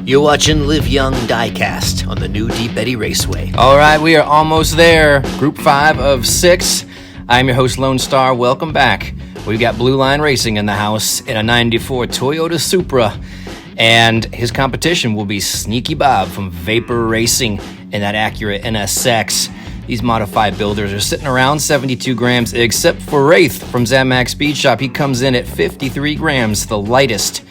You're watching Live Young Diecast on the new Deep Eddy RACEWAY. All right, we are almost there. Group 5 of 6. I'm your host, Lone Star. Welcome back. We've got Blueline Racing in the house in a 94 Toyota Supra. And his competition will be Sneaky Bob from Vapor Racing in that Acura NSX. These modified builders are sitting around 72 grams, except for Wraith from Zamax Speed Shop. He comes in at 53 grams, the lightest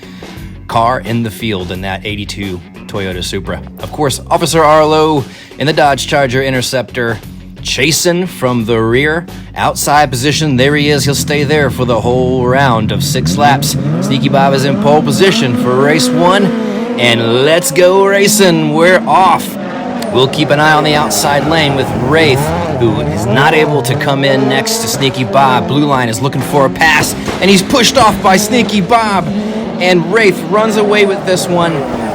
car in the field in that 82 Toyota Supra. Of course, Officer Arlo in the Dodge Charger Interceptor, chasing from the rear, outside position. There he is. He'll stay there for the whole round of 6 laps. Sneaky Bob is in pole position for race 1, and let's go racing. We're off. We'll keep an eye on the outside lane with Wraith, who is not able to come in next to Sneaky Bob. Blueline is looking for a pass, and he's pushed off by Sneaky Bob. And Wraith runs away with this one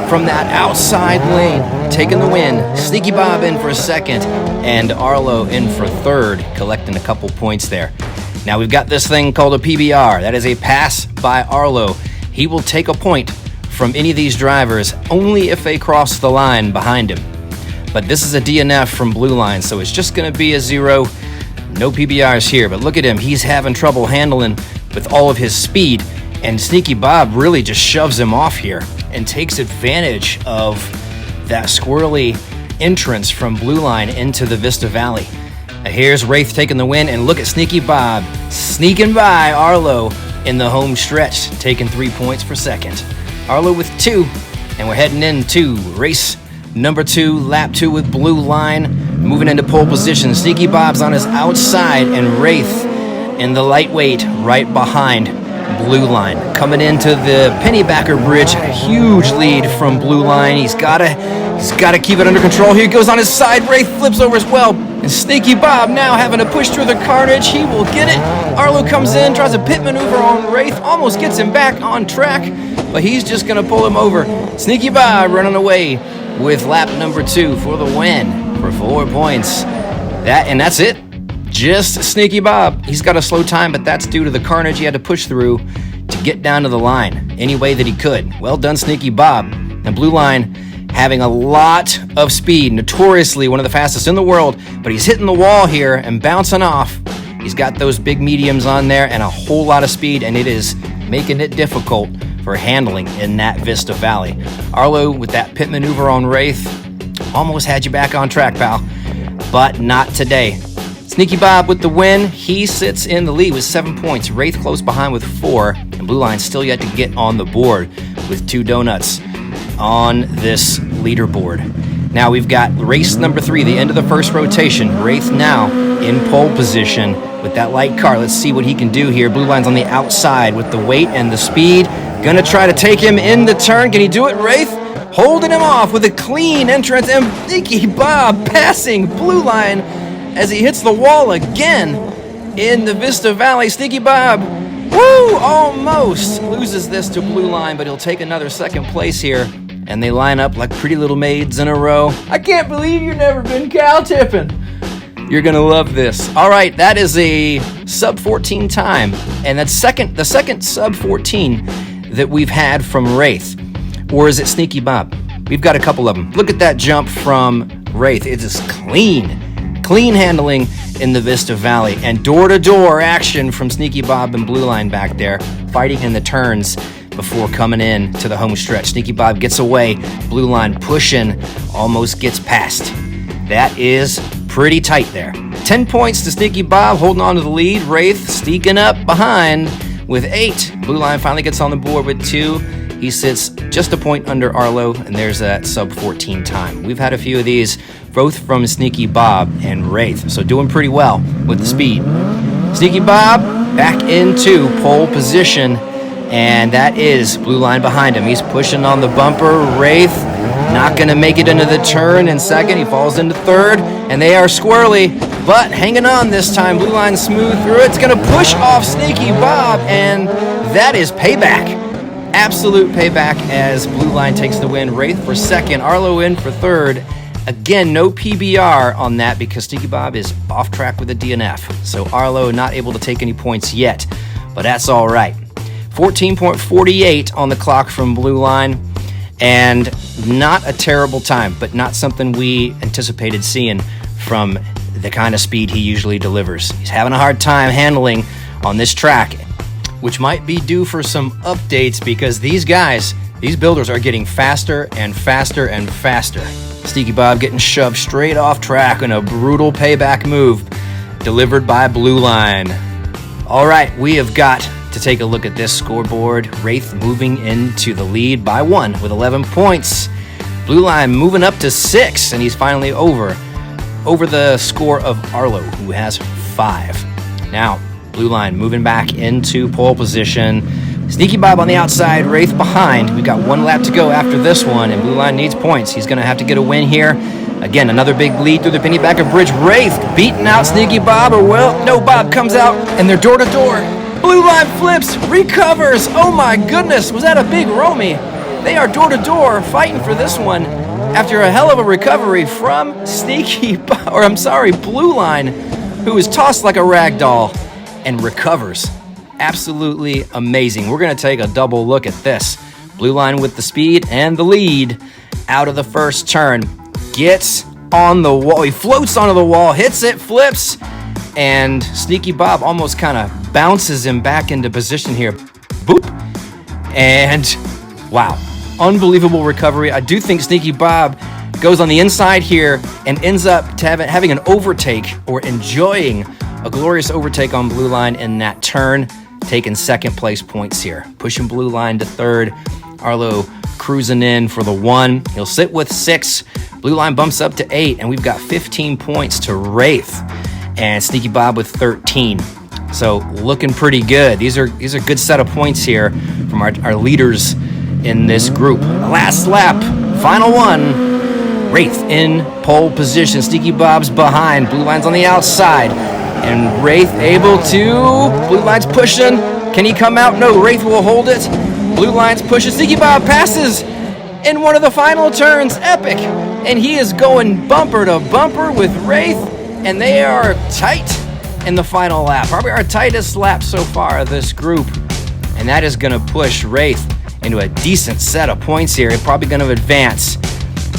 from that outside lane, taking the win. Sneaky Bob in for second, and Arlo in for third, collecting a couple points there. Now we've got this thing called a PBR. That is a pass by Arlo. He will take a point from any of these drivers only if they cross the line behind him. But this is a DNF from Blueline, so it's just going to be a 0. No PBRs here, but look at him. He's having trouble handling with all of his speed. And Sneaky Bob really just shoves him off here and takes advantage of that squirrely entrance from Blueline into the Vista Valley. Here's Wraith taking the win, and look at Sneaky Bob sneaking by Arlo in the home stretch, taking 3 points for second. Arlo with 2, and we're heading into race number 2, lap 2 with Blueline, moving into pole position. Sneaky Bob's on his outside, and Wraith in the lightweight right behind Blueline. Coming into the Pennybacker Bridge, a huge lead from Blueline. He's gotta keep it under control. Here he goes on his side. Wraith flips over as well. And Sneaky Bob now having to push through the carnage. He will get it. Arlo comes in, tries a pit maneuver on Wraith, almost gets him back on track, but he's just gonna pull him over. Sneaky Bob running away with lap number 2 for the win for 4 points. That's it. Just Sneaky Bob. He's got a slow time, but that's due to the carnage he had to push through to get down to the line any way that he could. Well done, Sneaky Bob. And Blueline having a lot of speed, notoriously one of the fastest in the world, but he's hitting the wall here and bouncing off. He's got those big mediums on there and a whole lot of speed, and it is making it difficult for handling in that Vista Valley. Arlo with that pit maneuver on Wraith almost had you back on track, pal, but not today. Sneaky Bob with the win. He sits in the lead with 7 points. Wraith close behind with 4. And Blueline still yet to get on the board with 2 donuts on this leaderboard. Now we've got race number 3, the end of the first rotation. Wraith now in pole position with that light car. Let's see what he can do here. Blueline's on the outside with the weight and the speed. Gonna try to take him in the turn. Can he do it, Wraith? Holding him off with a clean entrance. And Sneaky Bob passing Blueline as he hits the wall again in the Vista Valley. Sneaky Bob, almost loses this to Blueline, but he'll take another second place here. And they line up like pretty little maids in a row. I can't believe you've never been cow tipping. You're gonna love this. All right, that is a sub 14 time, and that's the second sub 14 that we've had from Wraith. Or is it Sneaky Bob? We've got a couple of them. Look at that jump from Wraith. It is clean handling in the Vista Valley, and door-to-door action from Sneaky Bob and Blueline back there, fighting in the turns before coming in to the home stretch. Sneaky Bob gets away, Blueline pushing, almost gets past. That is pretty tight there. 10 points to Sneaky Bob, holding on to the lead. Wraith sneaking up behind with 8. Blueline finally gets on the board with 2. He sits just a point under Arlo, and there's that sub 14 time. We've had a few of these, both from Sneaky Bob and Wraith, so doing pretty well with the speed. Sneaky Bob back into pole position, and that is Blueline behind him. He's pushing on the bumper. Wraith not going to make it into the turn in second. He falls into third, and they are squirrely, but hanging on this time. Blueline smooth through it. It's going to push off Sneaky Bob, and that is payback. Absolute payback as Blueline takes the win. Wraith for second, Arlo in for third. Again, no PBR on that because Sneaky Bob is off track with a DNF. So Arlo not able to take any points yet, but that's all right. 14.48 on the clock from Blueline. And not a terrible time, but not something we anticipated seeing from the kind of speed he usually delivers. He's having a hard time handling on this track, which might be due for some updates because these builders are getting faster and faster and faster. Sneaky Bob getting shoved straight off track in a brutal payback move delivered by Blueline. All right, we have got to take a look at this scoreboard. Wraith moving into the lead by 1 with 11 points. Blueline moving up to 6, and he's finally over the score of Arlo, who has 5. Now, Blueline moving back into pole position. Sneaky Bob on the outside, Wraith behind. We've got 1 lap to go after this one, and Blueline needs points. He's going to have to get a win here. Again, another big lead through the Pennybacker Bridge. Wraith beating out Sneaky Bob, or well, no, Bob comes out, and they're door to door. Blueline flips, recovers. Oh my goodness, was that a big Romy? They are door to door fighting for this one after a hell of a recovery from Blueline, who is tossed like a rag doll and recovers. Absolutely amazing. We're going to take a double look at this. Blueline with the speed and the lead out of the first turn. Gets on the wall. He floats onto the wall, hits it, flips, and Sneaky Bob almost kind of bounces him back into position here. Boop. And wow, unbelievable recovery. I do think Sneaky Bob goes on the inside here and ends up having an overtake or enjoying a glorious overtake on Blueline in that turn, taking second place points here. Pushing Blueline to third. Arlo cruising in for the 1. He'll sit with 6. Blueline bumps up to 8, and we've got 15 points to Wraith and Sneaky Bob with 13. So looking pretty good. These are good set of points here from our leaders in this group. Last lap, final one. Wraith in pole position. Sneaky Bob's behind. Blueline's on the outside. And Wraith able to. Blueline's pushing. Can he come out? No, Wraith will hold it. Blueline's pushing. Sneaky Bob passes in one of the final turns. Epic. And he is going bumper to bumper with Wraith. And they are tight in the final lap. Probably our tightest lap so far of this group. And that is going to push Wraith into a decent set of points here. It's probably going to advance.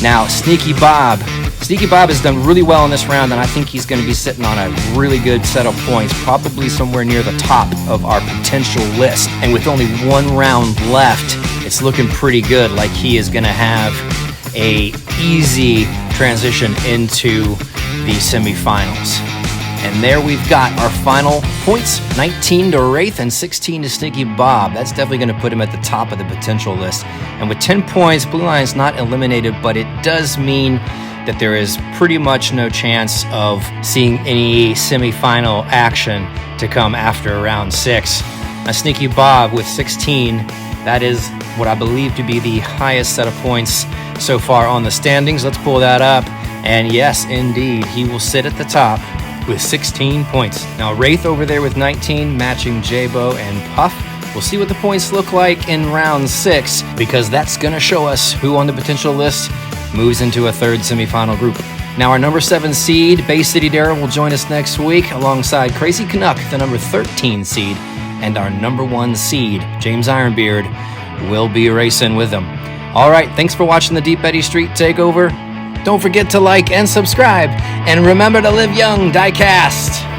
Now, Sneaky Bob has done really well in this round, and I think he's going to be sitting on a really good set of points, probably somewhere near the top of our potential list. And with only 1 round left, it's looking pretty good, like he is going to have a easy transition into the semifinals. And there we've got our final points, 19 to Wraith and 16 to Sneaky Bob. That's definitely going to put him at the top of the potential list. And with 10 points, Blueline's not eliminated, but it does mean that there is pretty much no chance of seeing any semifinal action to come after round 6. Now, Sneaky Bob with 16, that is what I believe to be the highest set of points so far on the standings. Let's pull that up. And yes, indeed, he will sit at the top with 16 points. Now, Wraith over there with 19, matching J-Bo and Puff. We'll see what the points look like in round 6, because that's going to show us who on the potential list moves into a third semifinal group. Now, our number 7 seed, Bay City Darrell, will join us next week alongside Crazy Canuck, the number 13 seed, and our number 1 seed, James Ironbeard, will be racing with them. All right, thanks for watching the Deep Eddy Street Takeover. Don't forget to like and subscribe, and remember to live young, Diecast.